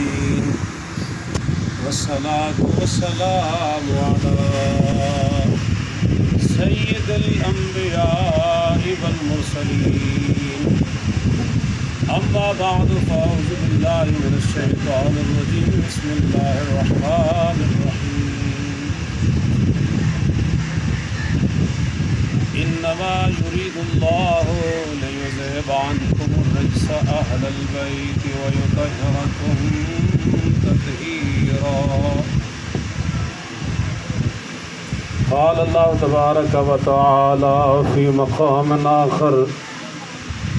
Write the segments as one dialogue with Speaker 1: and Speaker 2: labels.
Speaker 1: العالمين والصلاة والسلام على سيد الأنبياء والمرسلين أما بعد فأعوذ بالله من الشيطان الرجيم بسم الله الرحمن الرحيم إنما يريد الله ليذهب عنكم الرجس أهل البيت ويطهركم تطهيرا. قال الله تبارك وتعالى في مقام آخر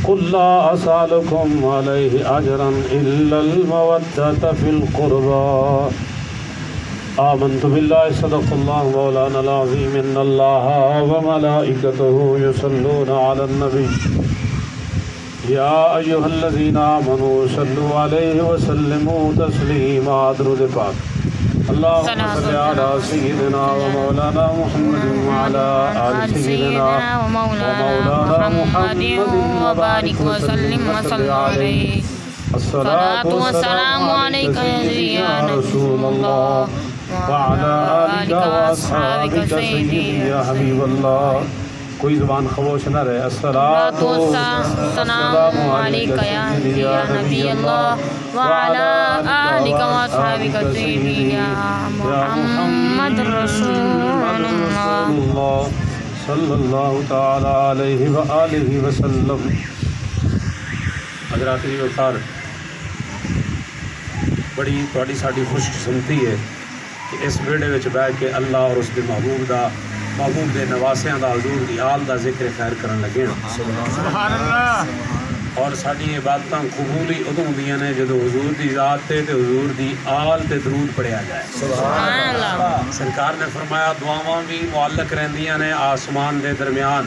Speaker 1: قل لا أسألكم عليه أجرا إلا المودة في القربى. آمنت بالله صدق الله مولانا العظيم إن الله وملائكته يصلون على النبي يا أيها الذين آمنوا صلوا عليه وسلموا تسليما. درود پاک. اللهم صل على سيدنا ومولانا محمد وعلى آل سيدنا ومولانا محمد
Speaker 2: وبارك وسلم عليه. الصلاة والسلام عليك يا رسول الله
Speaker 1: وعلى آلك وأصحابك سيدي يا حبيب الله. کوئی زبان خاموش نہ رہے. الصلاۃ
Speaker 2: والسلام عليك يا نبي الله وعلى آلك وأصحابك سيدي يا محمد رسول الله
Speaker 1: صلی اللہ تعالی علیہ وآلہ وسلم. حضرات جی وقار بڑی تھوڑی ساڈی خوش قسمتی ہے کہ اس ویڑے وچ بیٹھ کے اللہ اور اس دے محبوب دے نواسیاں دا حضور دی آل دا ذکر خیر کرن لگے ہیں. سبحان اللہ. اور ساڈی عبادتاں قبولی ادوں ہوندیاں نے جدوں حضور دی ذات تے حضور دی آل تے درود پڑھیا جائے. سبحان اللہ. سرکار نے فرمایا دعاواں بھی معلق رہندیاں نے آسمان دے درمیان.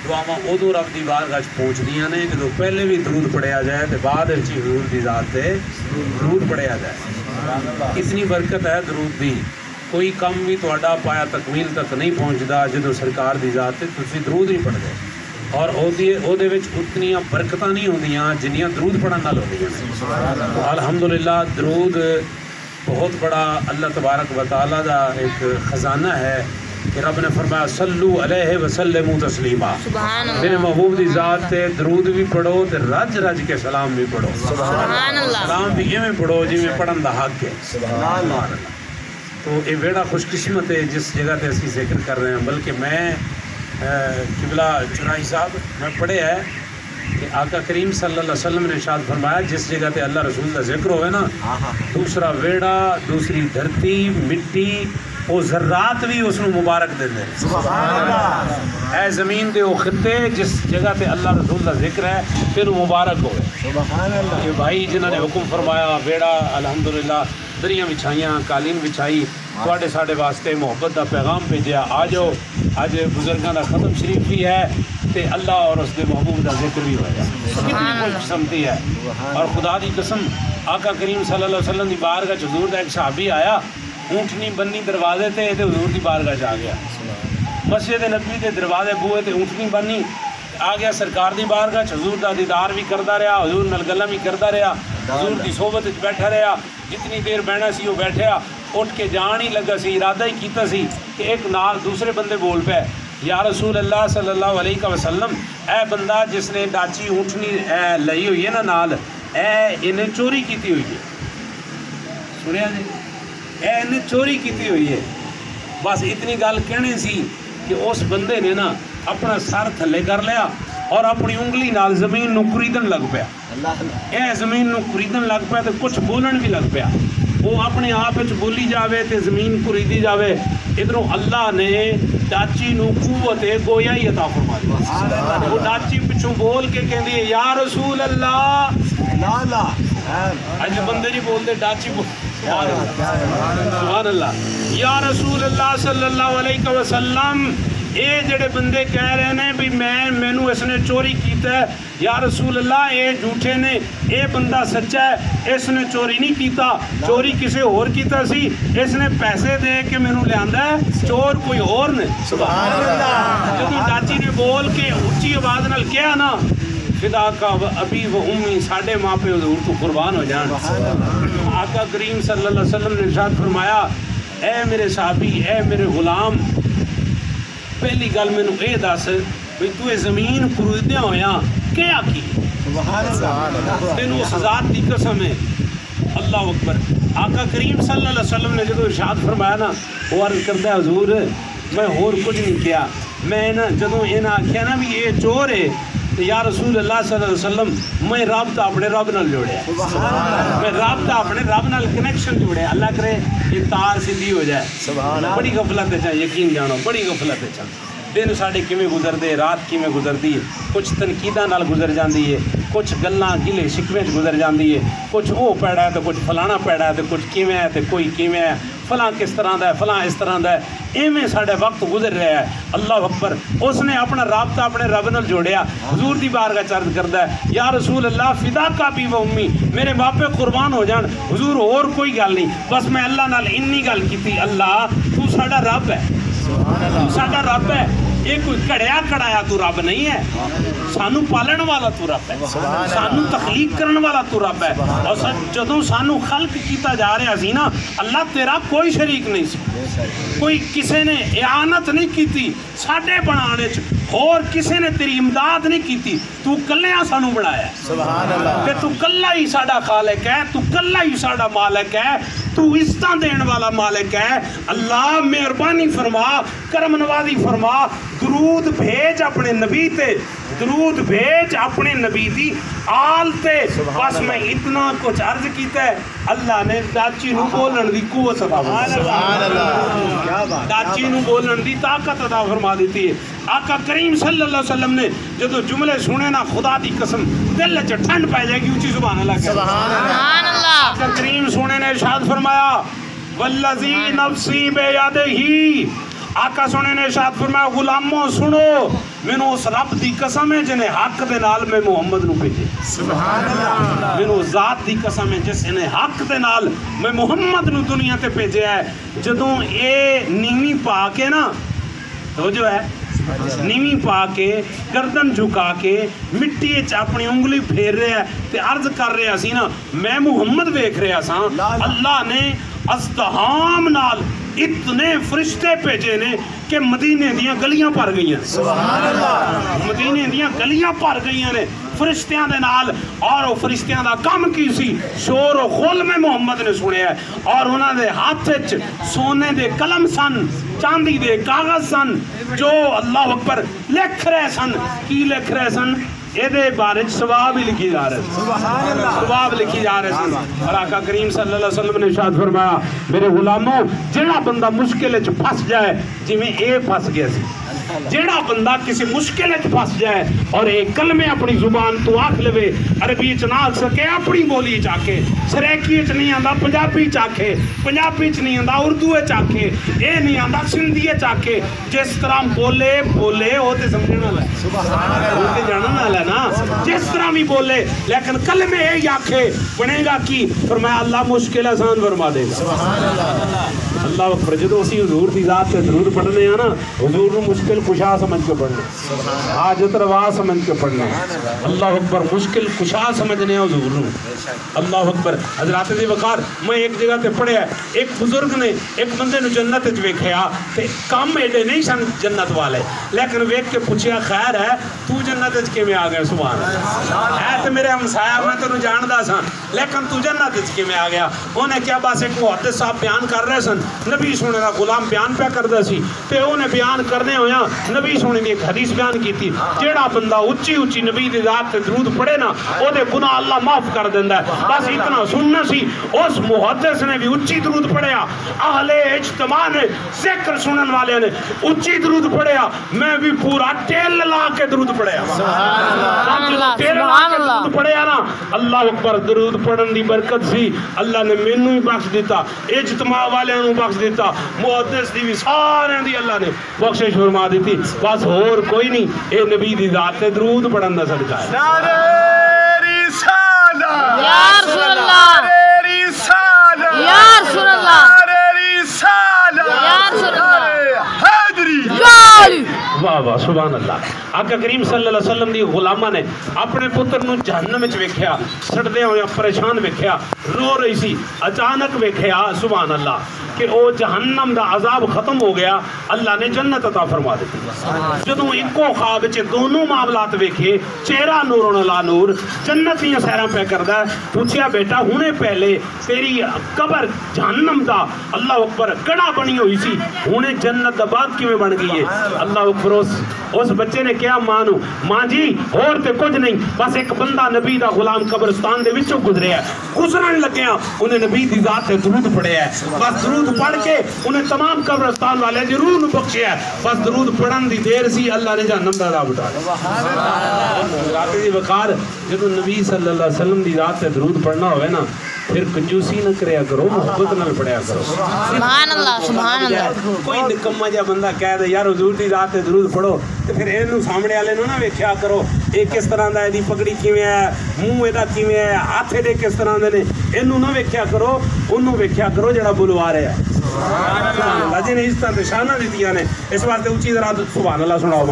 Speaker 1: دعاواں ادوں رب دی بارگاہ وچ پہنچدیاں نے جدوں پہلے بھی درود پڑھیا جائے تے بعد وچ حضور دی ذات تے درود پڑھیا جائے. اتنی برکت ہے درود دی. کوئی کم بھی تہاڈا پایا تکمیل تک نہیں پہنچدا جدوں سرکار دی ذات تے تسی درود نہیں پڑھدے. اور او دے وچ اتنیاں برکتاں نہیں ہوندیاں جنیاں درود پڑھن نال ہوندیاں. الحمدللہ درود بہت بڑا اللہ تبارک و تعالی دا ایک خزانہ ہے کہ رب نے فرمایا صلو علیہ وسلموا تسلیما. میرے محبوب دی ذات تے درود بھی پڑھو تے رج رج کے سلام بھی پڑھو. سبحان اللہ. سلام بھی ایویں پڑھو جویں پڑھن دا حق ہے. سبحان اللہ. تو یہ بیڑا خوش قسمت ہے جس جگہ تے اسی ذکر کر رہے ہیں. بلکہ میں قبلہ چنائی صاحب میں پڑھے ہے کہ آقا کریم صلی اللہ علیہ وسلم نے ارشاد فرمایا جس جگہ تے اللہ رسول کا ذکر ہوئے نا دوسرا ویڑا دوسری دھرتی مٹی وہ ذرات بھی اس کو مبارک دے دیں. اے زمین دے وہ خطے جس جگہ تے اللہ رسول کا ذکر ہے پھر مبارک ہوئے. یہ بھائی جنہوں نے حکم فرمایا ویڑا الحمدللہ دریاں بچھائیاں قالین بچھائی تواڈے ساڈے واسطے محبت دا پیغام بھیجیا. آ جاؤ اج بزرگاں دا ختم شریف بھی ہے تے اللہ اور اس دے محبوب دا ذکر بھی ہویا. کتنی خوش قسمتی ہے. اور خدا دی قسم آقا کریم صلی اللہ علیہ وسلم دی بارگاہ حضور دا ایک صحابی آیا اونٹنی بننی دروازے تے حضور دی بارگاہ آ گیا. مسجد نبوی دے دروازے بوئے تے اونٹنی بننی آ گیا سرکار دی بارگاہ حضور دا دیدار بھی کردا رہا حضور نال گلاں بھی کردا رہا حضور دی صحبت وچ بیٹھا رہا. جتنی دیر بہنا سی وہ بیٹھیا اٹھ کے جان ہی لگا سی ارادہ ہی کیتا سی کہ ایک نال دوسرے بندے بول پے یا رسول اللہ صلی اللہ علیہ وسلم اے بندہ جس نے ڈاچی اونٹنی لئی ہوئی ہے نا نال انہیں چوری کیتی ہوئی ہے. سنیا جی انہیں چوری کیتی ہوئی ہے. بس اتنی گل کہنے سی کہ اس بندے نے نا اپنا سر تھلے کر لیا اور اپنی انگلی نال زمین نو کریدن لگ پیا. اے زمین نو کریدن لگ پیا تو کچھ بولن بھی لگ پیا. وہ اپنے آپ بولی جاوے تے زمین کریدی جاوے. ادھروں اللہ نے ڈاچی نو قوت گویا ہی عطا فرما دی. وہ ڈاچی پچھوں بول کے کہندی ہے یا رسول اللہ. اج بندے نہیں بولتے ڈاچی سبحان اللہ. یا رسول اللہ صلی اللہ علیہ وسلم اے جڑے بندے کہہ رہے ہیں بھی مینوں اس نے چوری کیتا ہے یا رسول اللہ اے جھوٹے نے اے بندہ سچا ہے اس نے چوری نہیں کیتا چوری کسے اور کیتا سی اس نے پیسے دے کے مینوں لیندا ہے چور کوئی اور نے. سبحان اللہ. جدوں ڈاچی نے بول کے اونچی آواز نال کہا نا فداک و ابی و امی، ساڈے ماں پہ حضور تو قربان ہو جان۔ آقا کریم صلی اللہ علیہ وسلم نے ارشاد فرمایا اے میرے صحابی، اے میرے غلام، پہلی گل مینوں اے دس بھی تو اے زمین خریدیا ہویا کیا کی؟ تینوں اس ذات دی قسم ہے، اللہ اکبر۔ آقا کریم صلی اللہ علیہ وسلم نے جدو ارشاد فرمایا نا، وہ عرض کرتا ہے حضور میں اور کچھ نہیں کیا، میں نا جدو انہاں آکھیا نا بھی یہ چور ہے، یا رسول اللہ صلی اللہ علیہ وسلم میں رابطہ اپنے رب نال جوڑیا، میں رابطہ اپنے رب نال کنیکشن جوڑیا، اللہ کرے یہ تار سیدھی ہو جائے۔ بڑی غفلت ہے چاہے یقین جانو، بڑی غفلت ہے چاہے دن ساڑے کیویں گزردے، رات کیویں گزردی ہے، کچھ تنقیداں نال گزر جاندی ہے، کچھ گلاں گلے شکوے گزر جاندی ہے، کچھ او پیڑا ہے تو کچھ فلانا پیڑا ہے تو کچھ کیویں ہے تو کوئی کیویں ہے، فلاں کس طرح دا ہے، فلاں اس طرح دا ہے، ایویں ساڑے وقت گزر رہا ہے۔ اللہ اکبر، اس نے اپنا رابطہ اپنے رب نال جوڑیا، حضور دی بارگاہ چرد کردا ہے یا رسول اللہ فداک ابی و امی، میرے باپے قربان ہو جان حضور، اور کوئی گل نہیں، بس میں اللہ نال انی گل کیتی، اللہ تو ساڈا رب ہے، تو ساڈا رب ہے، یہ کوئی کڑیا کڑایا تو رب نہیں ہے، سانو پالن والا تو رب ہے، سانو تخلیق کرن والا تو رب ہے، اور جدوں سانو خلق کیتا جا رہا سی نا، اللہ تیرا کوئی شریک نہیں سی، کوئی کسے نے اعانت نہیں کیتی ساڈے بنانے چ، اور کسے نے تیری امداد نہیں کیتی، تو کلیاں سانو بنایا ہے، کہ تو کلا ہی ساڈا خالق ہے، تو کلا ہی ساڈا مالک ہے، تو عزتاں دین والا مالک ہے۔ اللہ مہربانی فرما، کرم نوازی فرما، درود بھیج اپنے نبی تے، درود بھیج اپنے نبی دی آل تے، بس میں اتنا کچھ عرض کیتا ہے، اللہ نے داچی نو بولن دی قوت عطا فرما، داچی نو بولن دی طاقت عطا فرما دیتی ہے۔ آقا کریم صلی اللہ علیہ وسلم نے جدو جملے سنے نا، خدا دی قسم دل چ ٹھنڈ پہ جائے گی، اونچی سبحان اللہ، سبحان اللہ۔ آقا کریم سونے نے ارشاد فرمایا والذی نفسی بیدہ، آقا سونے نے ارشاد فرمایا غلاموں سنو، مینوں اس رب دی قسم ہے جنہیں حق دے نال میں محمد نو بھیجے، سبحان اللہ، مینوں ذات دی قسم ہے جس نے حق دے نال میں محمد نو دنیا تے بھیجیا ہے۔ جدوں اے نیویں پا کے نا، تو جو ہے نیویں پا کے گردن جھکا کے مٹی اپنی انگلی پھیر رہا ہے تے عرض کر رہا سی نا، میں محمد ویکھ رہا سا، اللہ نے ازدحام نال اتنے فرشتے بھیجے نے کہ مدینے دیاں گلیاں بھر گئی ہیں، سبحان اللہ، مدینے دیاں گلیاں بھر گئی ہیں فرشتیاں دے نال، اور وہ فرشتیاں دا کام کی سی، شور و غل میں محمد نے سنیا ہے، اور انہاں دے ہاتھ وچ سونے دے قلم سن، چاندی دے کاغذ سن، جو اللہ اکبر لکھ رہے سن، کی لکھ رہے سن، یہ دے بارے ثواب ہی لکھی جا رہے ہیں، ثواب لکھی جا رہے ہیں۔ اور آقا کریم صلی اللہ علیہ وسلم نے ارشاد فرمایا میرے غلاموں، جڑا بندہ مشکل وچ پھس جائے، جویں اے پھس گیا سی، جڑا بندہ کسی مشکل وچ پھس جائے اور ایک کلمے اپنی زبان تو آکھ لوے، عربی وچ نہ آکھ سکے اپنی بولی وچ آکھے، سریکی وچ نہیں آندا پنجابی وچ آکھے، پنجابی وچ نہیں آندا اردو وچ آکھے، اے نہیں آندا سندھی وچ آکھے، جس طرح بولے او تے سمجھن والا ہے، سبحان اللہ، او تے جانن والا ہے نا، جس طرح بھی بولے لیکن کلمے اے آکھے، بنے گا کی؟ فرمایا اللہ مشکل آسان فرما دے گا، سبحان اللہ۔ اللہ اکبر، جدو اسی حضور دی ذات تے درود پڑھنے ہیں نا، حضور نو مشکل کشا سمجھ کے پڑھنے، حاجت روا سمجھ کے پڑھنے، اللہ اکبر، مشکل کشا سمجھنے حضور نو، اللہ اکبر۔ حضرات دی وقار، میں ایک جگہ تے پڑھیا، ایک بزرگ نے ایک بندے نو جنت وچ ویکھیا تے کم ایڈے نہیں سن جنت والے، لیکن ویکھ کے پوچھیا خیر ہے تو جنت وچ کیویں آ گیا؟ سبحان اللہ، ہے تے میرے ہمسایا، میں تینوں جاندا سا، لیکن تو جنت وچ کیویں آ گیا؟ انہیں کیا بس ایک محدث صاحب بیان کر رہے سن، نبی سونے دا غلام بیان پہ کردا سی تے انہیں بیان کرنے ہویا نبی سونے دی ایک حدیث بیان کیتی، جیڑا بندہ اچھی اچھی نبی دی ذات تے درود پڑھے نا، او دے گناہ اللہ معاف کر دیندا ہے۔ بس اتنا سننا سی، اس محدث نے بھی اچھی درود پڑھیا، اہل اجتماع نے ذکر سنن والے نے اچھی درود پڑھیا، میں بھی پورا ٹیل لا کے درود پڑھیا، سبحان اللہ، سبحان اللہ، درود پڑھیا نا، اللہ اکبر، درود پڑھن دی برکت سی، اللہ نے مینوں ہی بخش دیتا، اجتماع والے نوں بخش دیتا، محدث دی بھی سارے دی اللہ نے بخشش فرما دیتی، بس اور کوئی نہیں، اے نبی دی ذات تے درود پڑھن دا صدقہ ہے۔
Speaker 3: نعرہ رسالہ،
Speaker 2: یا رسول اللہ،
Speaker 3: نعرہ رسالہ،
Speaker 2: یا رسول اللہ،
Speaker 3: نعرہ رسالہ،
Speaker 2: یا رسول اللہ،
Speaker 3: نعرہ حیدری،
Speaker 2: یا علی،
Speaker 1: واہ واہ، سبحان اللہ۔ آقا کریم صلی اللہ علیہ وسلم دی غلامہ نے اپنے پتر نو جہنم وچ ویکھیا سڑدے ہوئے پریشان ویکھیا رو رہی سی اچانک ویکھیا سبحان اللہ کہ او جہنم دا عذاب ختم ہو گیا اللہ نے جنت عطا فرما دی جدوں اکو خواب وچ دونوں معاملات ویکھے چہرہ نور علی نور جنت دیاں سیراں پہ کردا پوچھیا بیٹا ہنے پہلے تیری قبر جہنم دا اللہ اکبر کڑا بنی ہوئی سی ہنے جنت دا باغ کیویں بن گئی ہے اللہ اکبر اس بچے نے کیا ماں جی اور تے کچھ نہیں بس ایک بندہ نبی دا غلام قبرستان دے وچوں گزریا گزرن لگیا انہیں نبی دی ذات تے درود پڑھیا ہے بس درود پڑھ کے انہیں تمام قبرستان والے دی روح نو بخشیا ہے بس درود پڑھن دی دیر سی اللہ نے جہنم دا عذاب اٹھا دیا رات دی وقار جدوں نبی صلی اللہ علیہ وسلم دی ذات تے درود پڑھنا ہوئے نا پھر کنجوسی نہ کریا کرو محبت نہ پڑھیا کرو
Speaker 2: سبحان اللہ
Speaker 1: کوئی نکما جا بندہ کہہ دے یار حضور دی ذات تے درود پڑھو تے پھر اینو سامنے والے نو نہ ویکھیا کرو اے کس طرح دا دی پگڑی کیویں ہے منہ ایدا کیویں ہے ہاتھ دے کس طرح دے نے اینو نہ ویکھیا کرو اونوں ویکھیا کرو جڑا بلوا رہا ہے سبحان اللہ جی نے اس طرح شاناں دتیاں نے اس واسطے اونچی ذرا سبحان اللہ سناؤ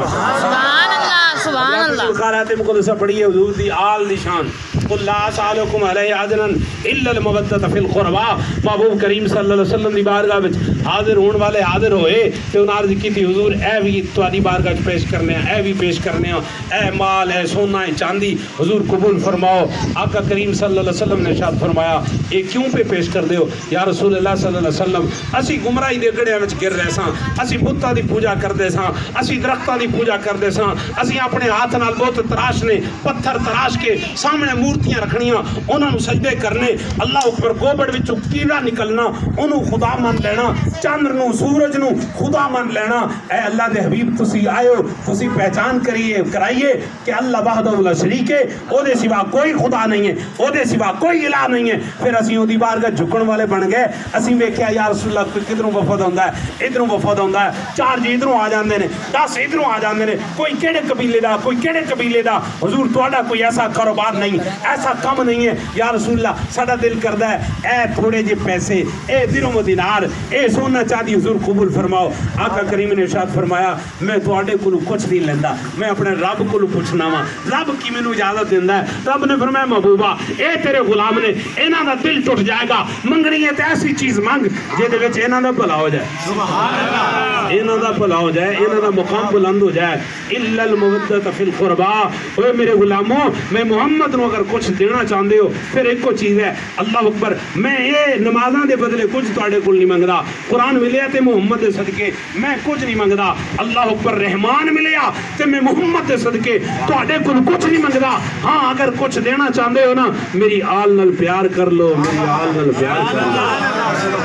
Speaker 2: سبحان اللہ
Speaker 1: قرات مقدسہ پڑھیے حضور دی آل دی شان قل لا اسالکم علیہ اجرا الا المودۃ فی القربى محبوب کریم صلی اللہ علیہ وسلم دی بارگاہ وچ حاضر ہون والے حاضر ہوئے تے انہاں عرض کیتی حضور اے بھی تہاڈی بارگاہ وچ پیش کرنے اے بھی پیش کرنے اے مال اے سونا اے چاندی حضور قبول فرماؤ آقا کریم صلی اللہ علیہ وسلم نے ارشاد فرمایا اے کیوں پہ پیش کر دیو یا رسول اللہ صلی اللہ علیہ وسلم اسی گمراہی دے گڑیاں وچ گر رہے ساں اسی بتاں دی پوجا کردے ساں اسی درختاں دی پوجا کردے ساں اسی اپنے ہاتھ نال بت تراشنے پتھر تراش کے سامنے مورتیاں رکھنیاں انہاں نوں سجدے کرنے اللہ اکبر گوبڑ وچوں کیڑا نکلنا انہوں خدا مان لینا چاند نو سورج نو خدا مان لینا اے اللہ دے حبیب تسی آئے ہو تسی پہچان کرائیے کہ اللہ وحدہ لا شریک ہے او دے سوا کوئی خدا نہیں ہے او دے سوا کوئی الہ نہیں ہے پھر اسی اودی بارگاہ جھکن والے بن گئے اسی ویکھیا یا رسول اللہ کوئی کدھروں وفد ہوندا ہے ادھروں وفد ہوندا ہے چار جی ادھروں آ جاندے نے 10 ادھروں آ جاندے نے کوئی کیڑے قبیلے دا کوئی کیڑے قبیلے دا حضور تہاڈا کوئی ایسا کاروبار نہیں ایسا کم نہیں ہے یا رسول اللہ ساڈا دل کردا ہے اے تھوڑے جے پیسے اے درہم و دینار اے سونا چاندی حضور قبول فرماؤ آقا کریم نے ارشاد فرمایا میں تواڈے کولوں کچھ نہیں لیندا میں اپنے رب کولوں پوچھنا وا رب کی مینوں اجازت دیندا ہے رب نے فرمایا محبوبہ اے تیرے غلام نے انہاں دا دل ٹوٹ جائے گا منگنی ہے تے ایسی چیز مانگ جے دے وچ انہاں دا بھلا ہو جائے سبحان اللہ انہاں دا بھلا ہو جائے انہاں دا مقام بلند ہو جائے الا المودۃ فی القربى اوے میرے غلاموں میں محمد نو اگر کچھ دینا چاہندے ہو پھر ایک کو چیز ہے اللہ اکبر میں یہ نمازاں دے بدلے کچھ تواڈے کول نہیں منگدا قرآن ملیا تے محمد دے صدقے میں کچھ نہیں منگدا اللہ اکبر رحمان ملیا تے میں محمد دے صدقے تواڈے کول کچھ نہیں منگدا ہاں اگر کچھ دینا چاہندے ہو نا میری آل نال پیار کر لو میری آل نال پیار کر لو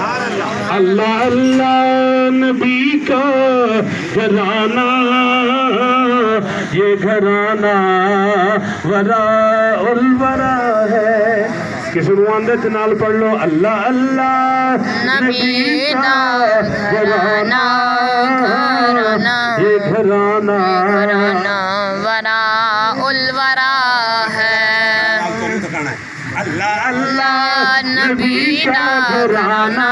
Speaker 1: اللہ اللہ نبی کا گھرانہ یہ گھرانہ وراء الورا ہے کس روانده نال پڑھ لو اللہ اللہ نبی کا گھرانہ یہ گھرانہ
Speaker 2: وراء الورا ہے
Speaker 1: اللہ اللہ نبی کا گھرانہ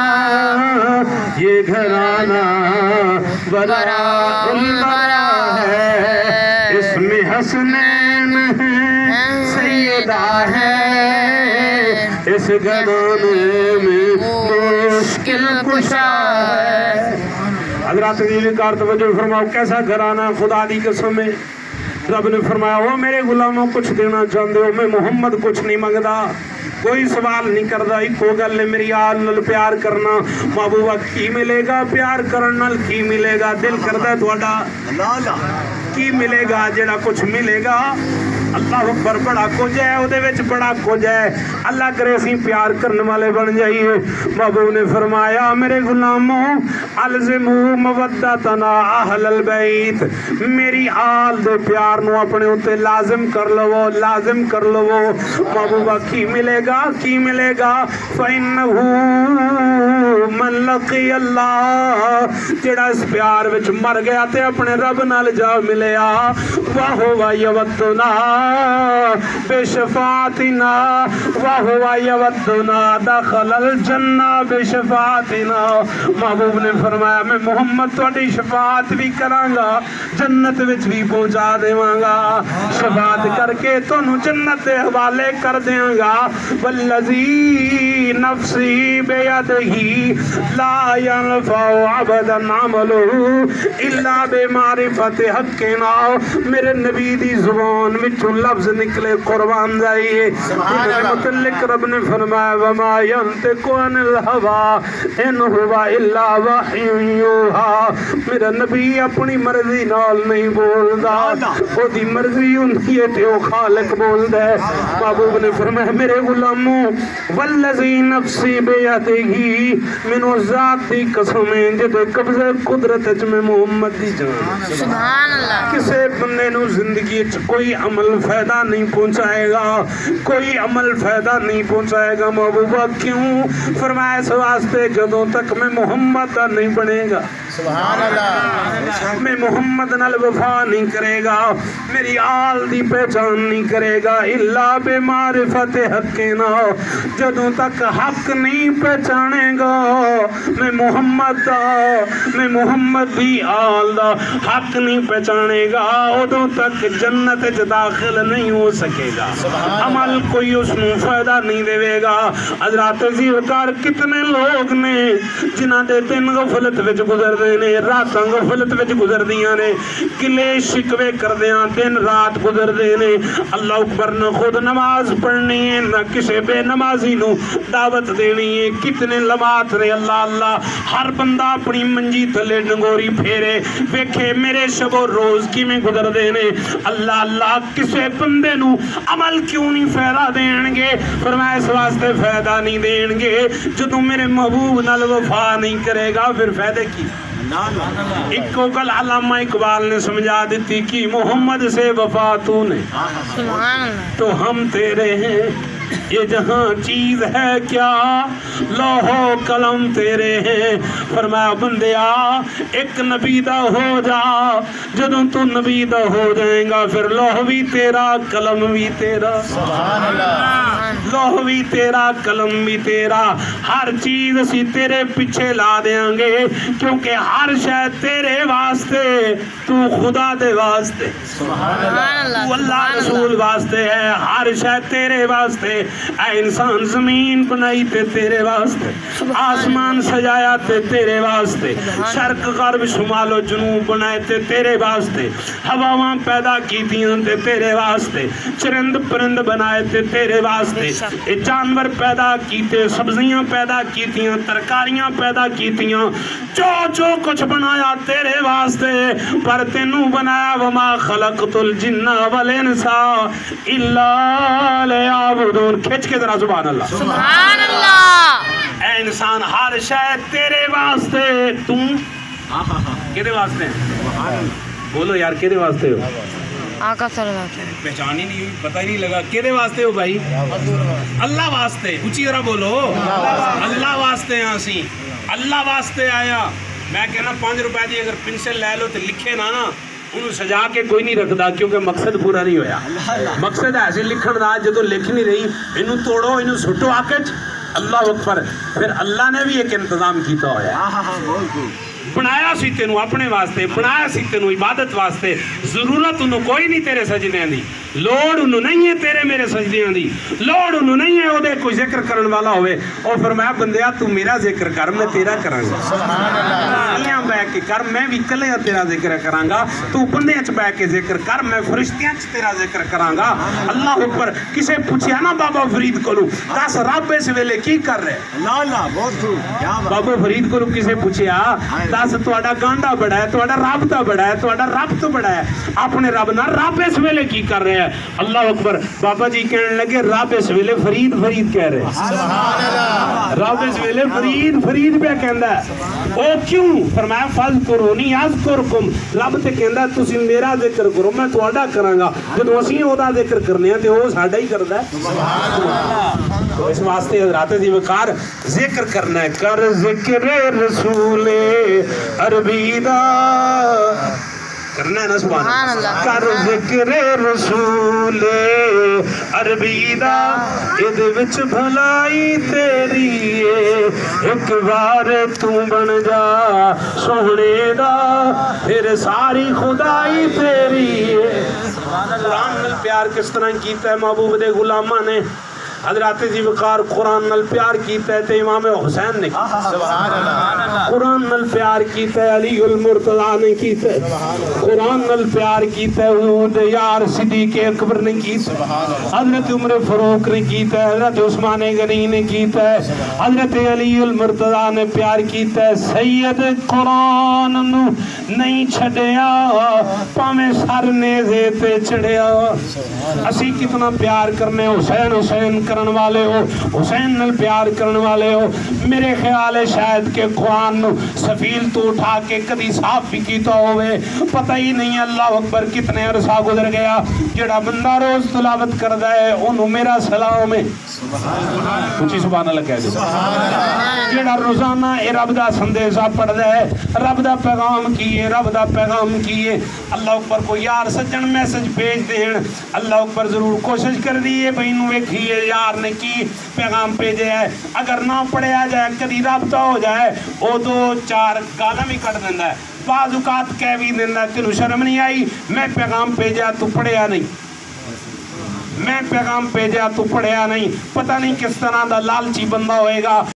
Speaker 1: یہ گھرانہ وراء الورا ہے اس میں حسنین سیدہ ہے اس گھرانے میں مشکل کشا ہے حضرات دیوی کار توجہ فرماؤ کیسا گھرانہ خدا دی قسم ہے رب نے فرمایا وہ میرے غلاموں کچھ دینا چاہتے ہو میں محمد کچھ نہیں منگدا کوئی سوال نہیں کردا ایکو گل ہے میری آل نال پیار کرنا محبوبہ کی ملے گا پیار کرن نال کی ملے گا دل کردا ہے تہاڈا کی ملے گا جڑا کچھ ملے گا اللہ اکبر بڑا کچھ ہے او دے وچ بڑا کچھ ہے اللہ کرے اسی پیار کرنے والے بن جائیے محبوب نے فرمایا میرے غلاموں الزموا مودتنا اہل البیت میری آل دے پیار نو اپنے اوتے لازم کر لو لازم کر لو محبوبہ کی ملے گا فإنہ من لقی اللہ جڑا اس پیار وچ مر گیا تے اپنے رب نال جا ملیا وہو یوتنا بشفاعتنا وهو يودنا دخل الجنہ بشفاعتنا. محبوب نے فرمایا میں محمد تہاڈی شفاعت بھی کراں گا, جنت وچ بھی پہنچا دیواں گا, شفاعت کر کے تانوں جنت دے حوالے کر دیاں گا. والذی نفسی بیدہ لا ينفع عبدا عملہ الا بمعرفت حقنا. میرے نبی دی زبان وچوں لفظ نکلے قربان جائیے. متعلق رب نے فرمایا وما ينطق عن الهوى ان هو الا وحی یوحی. میرا نبی اپنی مرضی نال نہیں بولدا, او دی مرضی ہوندی ہے تے او خالق بولدا ہے. محبوب نے فرمایا میرے غلاموں والذی نفسی بیدہ, مینوں ذات دی قسم ہے جدے قبضہ قدرت وچ میں محمد دی جان.
Speaker 2: سبحان اللہ.
Speaker 1: کسے بندے نو زندگی وچ کوئی عمل فائدہ نہیں پہنچائے گا, کوئی عمل فائدہ نہیں پہنچائے گا. محبوبہ کیوں؟ فرمایا اس واسطے جدوں تک میں محمد دا نہیں بنے گا,
Speaker 3: سبحان اللہ,
Speaker 1: میں محمد نال وفا نہیں کرے گا, میری آل دی پہچان نہیں کرے گا. الا بمعرفت حقنا, جدوں تک حق نہیں پہچانے گا میں محمد دا, میں محمد دی آل دا حق نہیں پہچانے گا, ادوں تک جنت وچ داخل نہیں ہو سکے گا. عمل کوئی اس نو فائدہ نہیں دے گا. حضرات ذیلکار کتنے لوگ نے جنہاں دے دن غفلت وچ گزردے نے, راتاں غفلت وچ گزردیاں نے, گلے شکوے کردیاں دن رات گزردے نے. اللہ اکبر, نہ خود نماز پڑھنی ہے نہ کسے بے نمازی نو دعوت دینی ہے. کتنے لمحات نے اللہ اللہ, ہر بندہ اپنی منجی تھلے ڈنگوری پھیرے ویکھے میرے شب و روز کیویں گزردے نے. اللہ اللہ, کسے بندے نو عمل کیوں نہیں فائدہ دین گے؟ فرمایا اس واسطے فائدہ نہیں دین گے جدوں میرے محبوب نال وفا نہیں کرے گا, پھر فائدے کی. ایک گل علامہ اقبال نے سمجھا دیتی کہ محمد سے وفا تو نے
Speaker 2: سبحان اللہ.
Speaker 1: تو ہم تیرے ہیں, یہ جہاں چیز ہے کیا لوح و قلم تیرے ہیں. فرمایا بندیا ایک نبی دا ہو جا, جدوں تو نبی دا ہو جائیں گا پھر لوح بھی تیرا قلم بھی تیرا.
Speaker 3: سبحان اللہ,
Speaker 1: لوح بھی تیرا قلم بھی تیرا, ہر چیز اسی تیرے پیچھے لا دیاں گے کیونکہ ہر شے تیرے واسطے, تو خدا دے واسطے,
Speaker 3: سبحان اللہ,
Speaker 1: تو اللہ رسول واسطے ہے, ہر شے تیرے واسطے. اے انسان زمین بنائی تے تیرے واسطے, آسمان سجایا تے تیرے واسطے, شرق غرب شمال و جنوب بنائے تے تیرے واسطے, ہواواں پیدا کیتیاں تے تیرے واسطے, چرند پرند بنائے تے تیرے واسطے, جانور پیدا کیتے, سبزیاں پیدا کیتیاں, ترکاریاں پیدا کیتیاں, جو کچھ بنایا تیرے واسطے. پر تینوں بنایا وما خلقت الجن والانس الا لیعبدون. کھچ کے ذرا سبحان اللہ,
Speaker 2: سبحان اللہ.
Speaker 1: اے انسان ہر شے تیرے واسطے, تم کدے واسطے ہیں؟ بولو یار کدے واسطے ہو؟
Speaker 2: آقا صلی اللہ علیہ وسلم.
Speaker 1: پہچان ہی نہیں ہوئی, پتہ ہی نہیں لگا کدے واسطے ہو بھائی؟ اللہ واسطے. اونچی ذرا بولو, اللہ واسطے ہیں اسی, اللہ واسطے آیا. میں کہنا 5 روپے دی اگر پنسل لے لو تو لکھے نا انہوں سجا کے کوئی نہیں رکھدا کیونکہ مقصد پورا نہیں ہویا. مقصد ایسے لکھن دا جدو لکھ نہیں رہی انہوں توڑو, انہوں سٹو آکے اللہ اکبر. پھر اللہ نے بھی ایک انتظام کیتا ہویا, بنایا سی تینوں اپنے واسطے, بنایا سی تینوں عبادت واسطے. ضرورت انہوں کوئی نہیں تیرے سجدیاں دی, لوڑ انہوں نہیں ہے تیرے میرے سجدیاں دی, لوڑ انہوں نہیں ہے وہ کوئی ذکر کرن والا ہوئے. اور فرمایا بندیا تو میرا ذکر کر, میں تیرا کراں گا. کلیاں بہ کے کر, میں بھی کلیاں تیرا ذکر کراں گا. تو بندیاں چ بہ کے ذکر کر, میں فرشتیاں چ تیرا ذکر کراں گا. اللہ اوپر. کسے پوچھیا نا بابا فرید کولو دس رب اس ویلے کی کر رہے؟
Speaker 3: اللہ بہت خوب.
Speaker 1: بابا فرید کولو کسے پوچھیا دس تہاڈا گانڈا بڑا ہے, تہاڈا رب تا بڑا ہے, تہاڈا رب تو بڑا ہے, اپنے رب نال رب اس ویلے کی کر رہے ہیں؟ اللہ اکبر. بابا جی کہنے لگے رب اس ویلے فرید فرید کہہ رہے ہیں.
Speaker 3: سبحان اللہ,
Speaker 1: رب اس ویلے فرید فرید پہ کہندا ہے. او کیوں؟ فرمایا فذکرونی اذکرکم. رب تے کہندا ہے تسی میرا ذکر کرو میں تہاڈا کراں گا. جدوں اسی اودا ذکر کرنے ہیں تے او ساڈا ہی کردا ہے. سبحان اللہ. تو اس واسطے حضرات دی وقار ذکر کرنا ہے. کر ذکر رسول عربی دا کرنا ہے نا سبحان اللہ
Speaker 2: سبحان
Speaker 1: کر ذکر رسول عربی دا اد وچ بھلائی تیری ایک بار تو بن جا سونے دا پھر ساری خدائی تیری قرآن نال پیار کس طرح کیتا ہے محبوب دے غلاماں نے حضرات ذوالفقار قرآن نال پیار کیتا ہے تے امام حسین نے
Speaker 3: سبحان اللہ
Speaker 1: قرآن نال پیار کیتا ہے علی المرتضیٰ نے کیتا ہے قرآن نال پیار کیتا ہے حضور یار صدیق اکبر نے کیتا ہے حضرت عمر فاروق نے کیتا ہے حضرت عثمان غنی نے کیتا ہے حضرت علی المرتضیٰ نے پیار کیتا ہے سید قرآن نو نہیں چھڑیا پاویں سر نیزے تے چڑھیا اسی کتنا پیار کرنے حسین حسین کرن والے ہو حسین نال پیار کرن والے ہو میرے خیال ہے شاید کہ قرآن نو سفیل تو اٹھا کے کدی صاف ہی کیتا ہوئے پتہ ہی نہیں اللہ اکبر کتنے عرصہ گزر گیا جڑا بندہ روز تلاوت کردا ہے انہوں میرا سلام ہے اونچی سبحان اللہ کہہ دے جڑا روزانہ اے رب دا سندیسہ پڑھدا ہے رب دا پیغام کیے رب دا پیغام کیے اللہ اکبر کو یار سجن میسج بھیج دین اللہ اکبر ضرور کوشش کر دیئے بھئی نو ویکھیے یار نے کی پیغام بھیجے ہے اگر نہ پڑھیا جائے کدی رابطہ ہو جائے او دو چار گالاں بھی کٹ دیندا ہے بعض اوقات کہہ بھی دیندا ہے تینوں شرم نہیں آئی میں پیغام بھیجا تو پڑھیا نہیں میں پیغام بھیجا تو پڑھیا نہیں پتہ نہیں کس طرح دا لالچی بندہ ہوئے گا